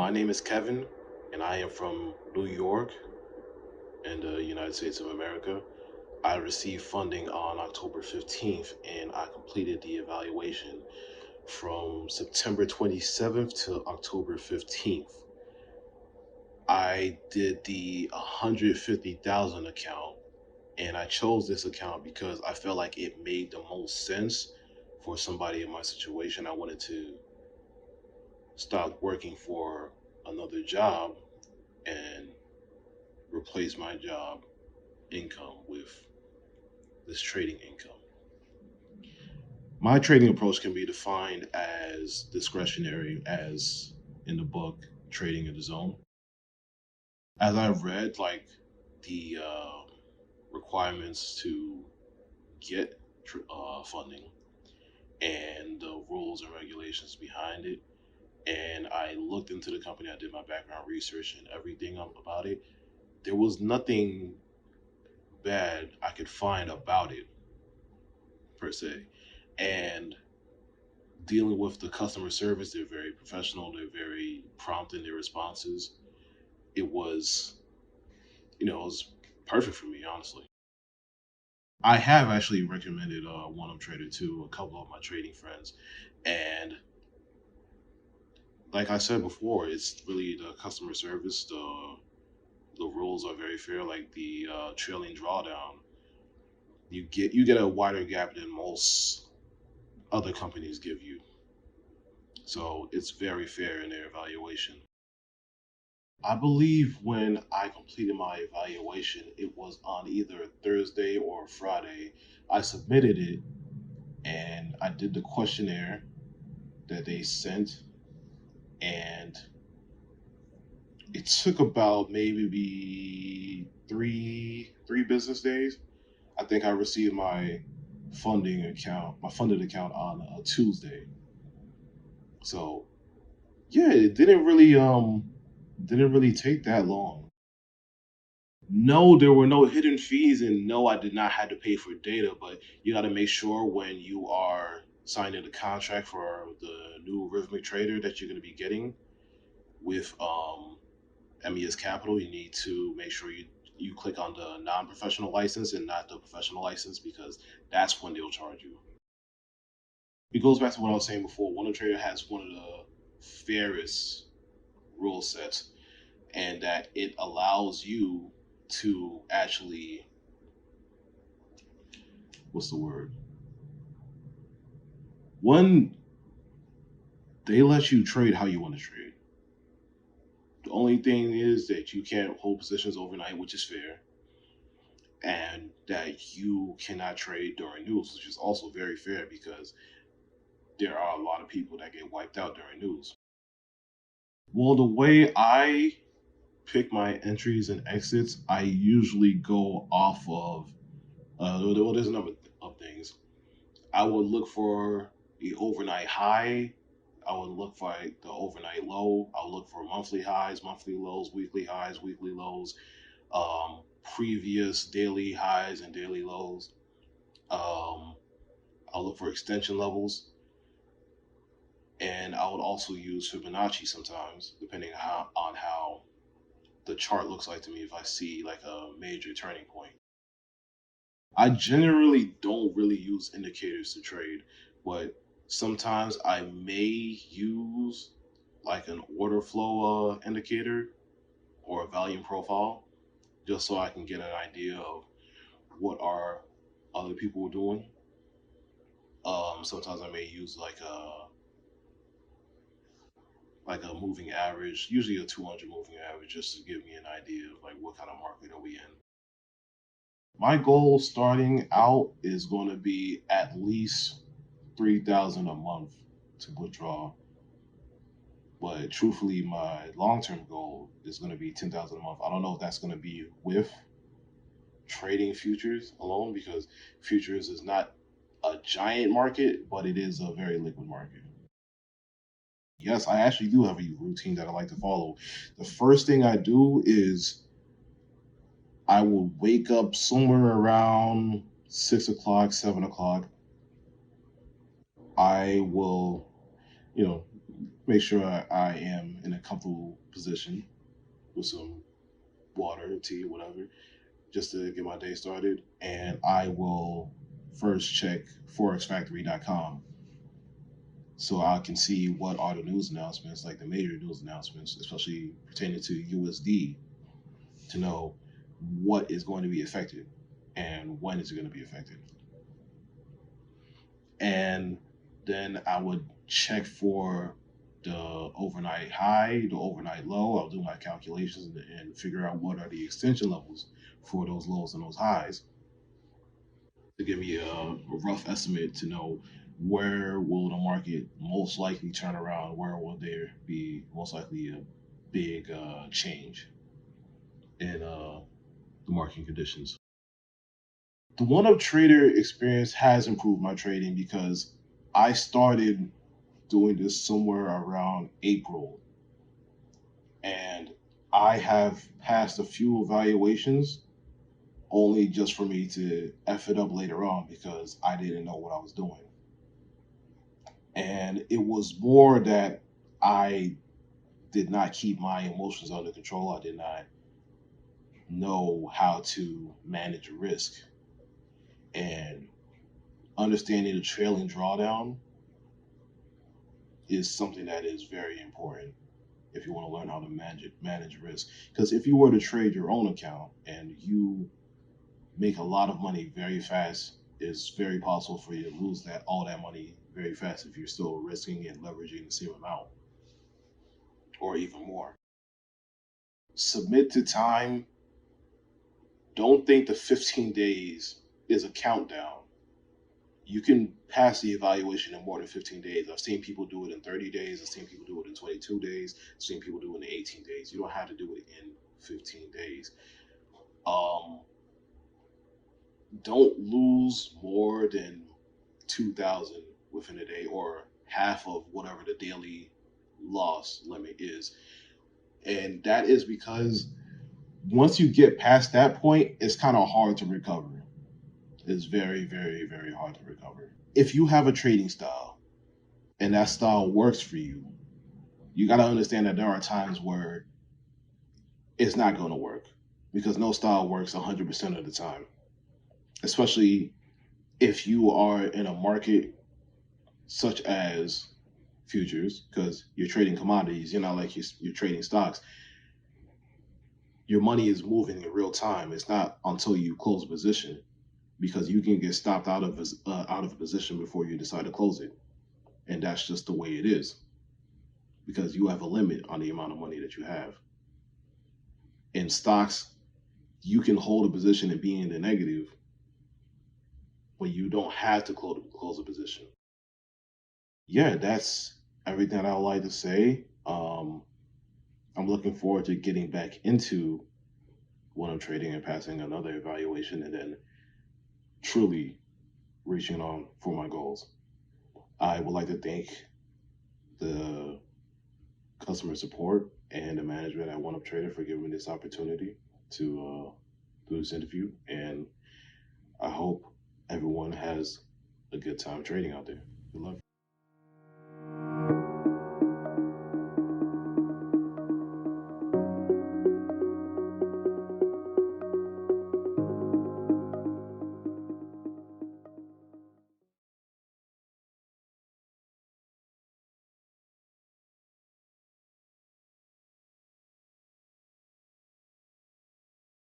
My name is Kevin, and I am from New York in the United States of America. I received funding on October 15th, and I completed the evaluation from September 27th to October 15th. I did the 150,000 account, and I chose this account because I felt like it made the most sense for somebody in my situation. I wanted to stop working for another job and replace my job income with this trading income. My trading approach can be defined as discretionary, as in the book Trading in the Zone. As I've read, like the requirements to get funding and the rules and regulations behind it, and I looked into the company, I did my background research and everything about it. There was nothing bad I could find about it per se. And dealing with the customer service, they're very professional, they're very prompt in their responses. It was, it was perfect for me, honestly. I have actually recommended OneUp Trader to a couple of my trading friends. And like I said before, it's really the customer service, the rules are very fair, like the trailing drawdown. You get a wider gap than most other companies give you. So it's very fair in their evaluation. I believe when I completed my evaluation, it was on either Thursday or Friday. I submitted it and I did the questionnaire that they sent, and it took about maybe three business days. I think I received my funded account on a Tuesday. So yeah, it didn't really take that long. No, there were no hidden fees, and no, I did not have to pay for data. But you got to make sure when you are signing the contract for the new rhythmic trader that you're going to be getting with MES Capital, you need to make sure you click on the non-professional license and not the professional license, because that's when they'll charge you. It goes back to what I was saying before. OneUp Trader has one of the fairest rule sets, and that it allows you to actually, what's the word? One, they let you trade how you want to trade. The only thing is that you can't hold positions overnight, which is fair, and that you cannot trade during news, which is also very fair because there are a lot of people that get wiped out during news. Well, the way I pick my entries and exits, I usually go off of, well, there's a number of things. I would look for the overnight high. I would look for the overnight low. I would look for monthly highs, monthly lows, weekly highs, weekly lows, previous daily highs and daily lows. Um, I'll look for extension levels, and I would also use Fibonacci sometimes, depending on how the chart looks like to me. If I see like a major turning point, I generally don't really use indicators to trade, but sometimes I may use like an order flow indicator or a volume profile, just so I can get an idea of what are other people doing. Sometimes I may use like a moving average, usually a 200 moving average, just to give me an idea of like what kind of market are we in. My goal starting out is going to be at least 3,000 a month to withdraw. But truthfully, my long-term goal is going to be 10,000 a month. I don't know if that's going to be with trading futures alone, because futures is not a giant market, but it is a very liquid market. Yes, I actually do have a routine that I like to follow. The first thing I do is I will wake up somewhere around 6 o'clock, 7 o'clock. I will, you know, make sure I am in a comfortable position with some water, tea, whatever, just to get my day started. And I will first check forexfactory.com so I can see what are the news announcements, like the major news announcements, especially pertaining to USD, to know what is going to be affected and when is it going to be affected. And then I would check for the overnight high, the overnight low. I'll do my calculations and figure out what are the extension levels for those lows and those highs to give me a rough estimate to know where will the market most likely turn around, where will there be most likely a big change in the market conditions. The OneUp Trader experience has improved my trading because I started doing this somewhere around April, and I have passed a few evaluations only just for me to F it up later on because I didn't know what I was doing. And it was more that I did not keep my emotions under control. I did not know how to manage risk. And understanding the trailing drawdown is something that is very important if you want to learn how to manage risk. Because if you were to trade your own account and you make a lot of money very fast, it's very possible for you to lose that all that money very fast if you're still risking and leveraging the same amount or even more. Submit to time. Don't think the 15 days is a countdown. You can pass the evaluation in more than 15 days. I've seen people do it in 30 days. I've seen people do it in 22 days. I've seen people do it in 18 days. You don't have to do it in 15 days. Um, don't lose more than 2,000 within a day or half of whatever the daily loss limit is. And that is because once you get past that point, it's kind of hard to recover. It's very, very, very hard to recover. If you have a trading style and that style works for you, you got to understand that there are times where it's not going to work because no style works 100% of the time, especially if you are in a market such as futures, because you're trading commodities, you're not like you're trading stocks. Your money is moving in real time. It's not until you close a position because you can get stopped out of a position before you decide to close it, and that's just the way it is because you have a limit on the amount of money that you have. In stocks, you can hold a position and be in the negative, but you don't have to close a position. Yeah, that's everything that I would like to say. I'm looking forward to getting back into what I'm trading and passing another evaluation and then truly reaching on for my goals. I would like to thank the customer support and the management at OneUp Trader for giving me this opportunity to do this interview. And I hope everyone has a good time trading out there. Good luck.